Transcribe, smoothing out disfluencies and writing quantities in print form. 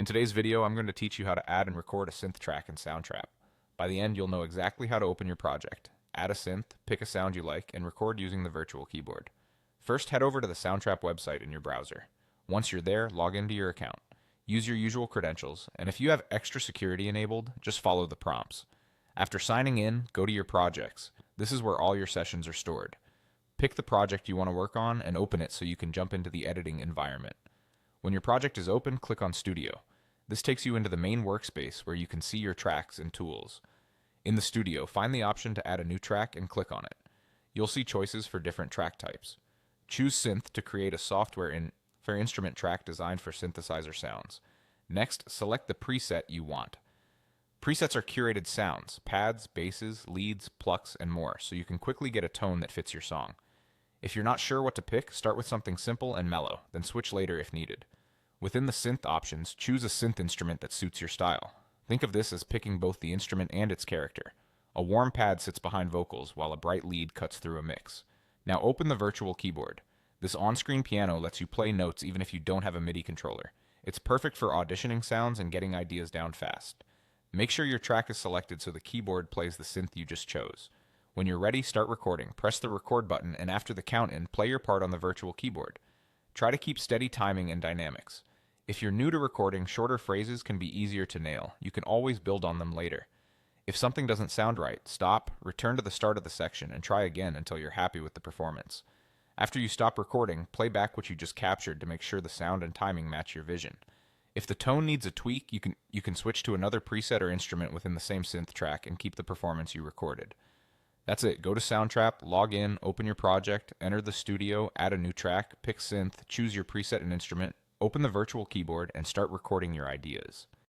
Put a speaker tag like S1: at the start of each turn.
S1: In today's video, I'm going to teach you how to add and record a synth track in Soundtrap. By the end, you'll know exactly how to open your project, add a synth, pick a sound you like, and record using the virtual keyboard. First, head over to the Soundtrap website in your browser. Once you're there, log into your account. Use your usual credentials, and if you have extra security enabled, just follow the prompts. After signing in, go to your projects. This is where all your sessions are stored. Pick the project you want to work on and open it so you can jump into the editing environment. When your project is open, click on Studio. This takes you into the main workspace where you can see your tracks and tools. In the studio, find the option to add a new track and click on it. You'll see choices for different track types. Choose Synth to create a software for instrument track designed for synthesizer sounds. Next, select the preset you want. Presets are curated sounds, pads, basses, leads, plucks, and more, so you can quickly get a tone that fits your song. If you're not sure what to pick, start with something simple and mellow, then switch later if needed. Within the synth options, choose a synth instrument that suits your style. Think of this as picking both the instrument and its character. A warm pad sits behind vocals, while a bright lead cuts through a mix. Now open the virtual keyboard. This on-screen piano lets you play notes even if you don't have a MIDI controller. It's perfect for auditioning sounds and getting ideas down fast. Make sure your track is selected so the keyboard plays the synth you just chose. When you're ready, start recording. Press the record button, and after the count-in, play your part on the virtual keyboard. Try to keep steady timing and dynamics. If you're new to recording, shorter phrases can be easier to nail. You can always build on them later. If something doesn't sound right, stop, return to the start of the section, and try again until you're happy with the performance. After you stop recording, play back what you just captured to make sure the sound and timing match your vision. If the tone needs a tweak, you can switch to another preset or instrument within the same synth track and keep the performance you recorded. That's it. Go to Soundtrap, log in, open your project, enter the studio, add a new track, pick synth, choose your preset and instrument, open the virtual keyboard, and start recording your ideas.